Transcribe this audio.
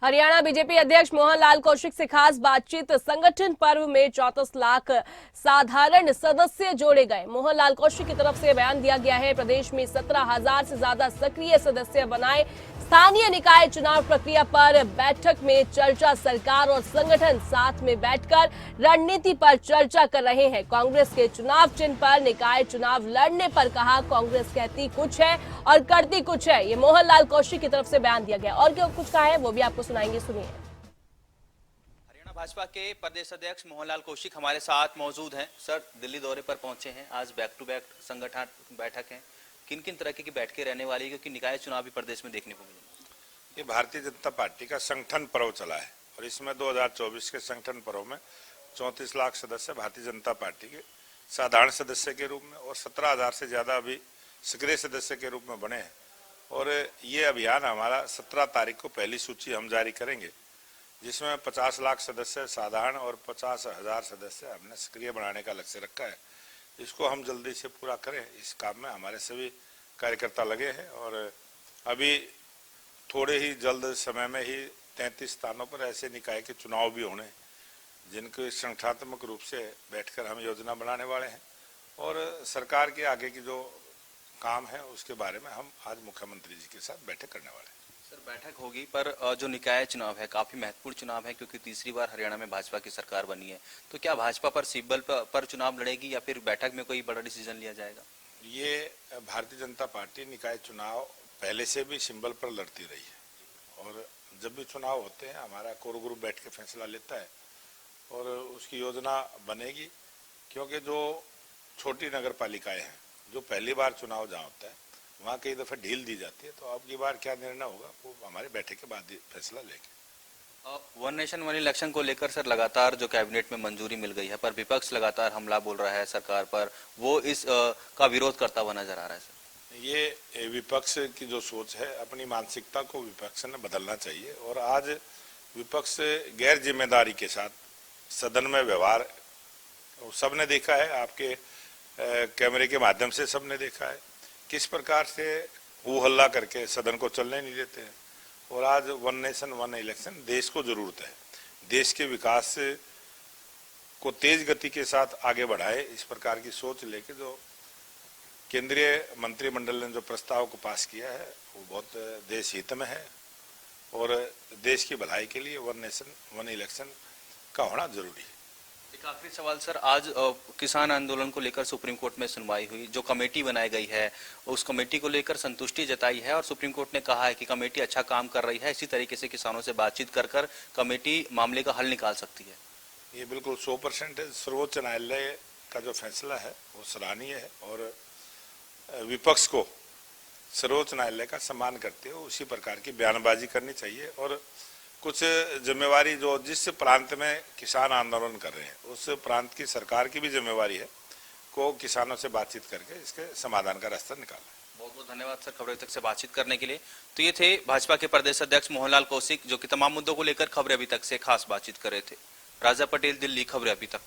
Haryana BJP अध्यक्ष मोहन लाल कौशिक से खास बातचीत। संगठन पर्व में 34 लाख साधारण सदस्य जोड़े गए। मोहन लाल कौशिक की तरफ से बयान दिया गया है, प्रदेश में 17,000 से ज्यादा सक्रिय सदस्य बनाए। स्थानीय निकाय चुनाव प्रक्रिया पर बैठक में चर्चा। सरकार और संगठन साथ में बैठकर रणनीति पर चर्चा कर रहे हैं। कांग्रेस के चुनाव चिन्ह पर निकाय चुनाव लड़ने पर कहा, कांग्रेस कहती कुछ है और करती कुछ है। ये मोहन लाल कौशिक की तरफ से बयान दिया गया। और क्या कुछ कहा है वो भी आपको सुनाएंगे, सुनिए। हरियाणा भाजपा के प्रदेश अध्यक्ष मोहन लाल कौशिक हमारे साथ मौजूद हैं। सर, दिल्ली दौरे पर पहुंचे हैं, आज बैक टू बैक संगठन बैठक है। किन किन तरह की बैठकें रहने वाली है, क्योंकि निकाय चुनाव भी प्रदेश में देखने को मिले? ये भारतीय जनता पार्टी का संगठन पर्व चला है और इसमें 2024 के संगठन पर्व में 34 लाख सदस्य भारतीय जनता पार्टी के साधारण सदस्य के रूप में और 17,000 से ज्यादा अभी सक्रिय सदस्य के रूप में बने हैं। और ये अभियान हमारा 17 तारीख को पहली सूची हम जारी करेंगे, जिसमें 50 लाख सदस्य साधारण और 50,000 सदस्य हमने सक्रिय बनाने का लक्ष्य रखा है। इसको हम जल्दी से पूरा करें, इस काम में हमारे सभी कार्यकर्ता लगे हैं। और अभी थोड़े ही जल्द समय में ही 33 स्थानों पर ऐसे निकाय के चुनाव भी होने, जिनके संगठनात्मक रूप से बैठकर हम योजना बनाने वाले हैं। और सरकार के आगे की जो काम है उसके बारे में हम आज मुख्यमंत्री जी के साथ बैठक करने वाले हैं। सर, बैठक होगी, पर जो निकाय चुनाव है काफी महत्वपूर्ण चुनाव है, क्योंकि तीसरी बार हरियाणा में भाजपा की सरकार बनी है। तो क्या भाजपा पर सिंबल पर चुनाव लड़ेगी या फिर बैठक में कोई बड़ा डिसीजन लिया जाएगा? ये भारतीय जनता पार्टी निकाय चुनाव पहले से भी सिंबल पर लड़ती रही है और जब भी चुनाव होते हैं हमारा कोर ग्रुप बैठ के फैसला लेता है और उसकी योजना बनेगी। क्योंकि जो छोटी नगर पालिकाएं हैं, जो पहली बार चुनाव जहाँ होता है वहाँ कई दफे ढील दी जाती है, तो अब की बार क्या निर्णय होगा वो हमारे बैठक के बाद ही फैसला लेंगे। वन नेशन वन इलेक्शन को लेकर सर लगातार जो कैबिनेट में मंजूरी मिल गई है, पर विपक्ष लगातार हमला बोल रहा है सरकार पर, वो इस का विरोध करता हुआ नजर आ रहा है। सर, ये विपक्ष की जो सोच है, अपनी मानसिकता को विपक्ष ने बदलना चाहिए। और आज विपक्ष गैर जिम्मेदारी के साथ सदन में व्यवहार सबने देखा है, आपके कैमरे के माध्यम से सबने देखा है किस प्रकार से हो हल्ला करके सदन को चलने नहीं देते हैं। और आज वन नेशन वन इलेक्शन देश को जरूरत है, देश के विकास को तेज गति के साथ आगे बढ़ाए, इस प्रकार की सोच लेके जो केंद्रीय मंत्रिमंडल ने जो प्रस्ताव को पास किया है वो बहुत देश हित में है और देश की भलाई के लिए वन नेशन वन इलेक्शन का होना जरूरी है। एक आखिरी सवाल सर, आज किसान आंदोलन को लेकर सुप्रीम कोर्ट में सुनवाई हुई, जो कमेटी बनाई गई है उस कमेटी को लेकर संतुष्टि जताई है और सुप्रीम कोर्ट ने कहा है कि कमेटी अच्छा काम कर रही है, इसी तरीके से किसानों से बातचीत कर कमेटी मामले का हल निकाल सकती है। ये बिल्कुल 100% सर्वोच्च न्यायालय का जो फैसला है वो सराहनीय है और विपक्ष को सर्वोच्च न्यायालय का सम्मान करते हुए उसी प्रकार की बयानबाजी करनी चाहिए। और कुछ जिम्मेवारी जो जिस प्रांत में किसान आंदोलन कर रहे हैं उस प्रांत की सरकार की भी जिम्मेवारी है को किसानों से बातचीत करके इसके समाधान का रास्ता निकालना है। बहुत बहुत धन्यवाद सर खबरें तक से बातचीत करने के लिए। तो ये थे भाजपा के प्रदेश अध्यक्ष मोहनलाल कौशिक, जो कि तमाम मुद्दों को लेकर खबरें अभी तक से खास बातचीत कर रहे थे। राजा पटेल, दिल्ली, खबरें अभी तक।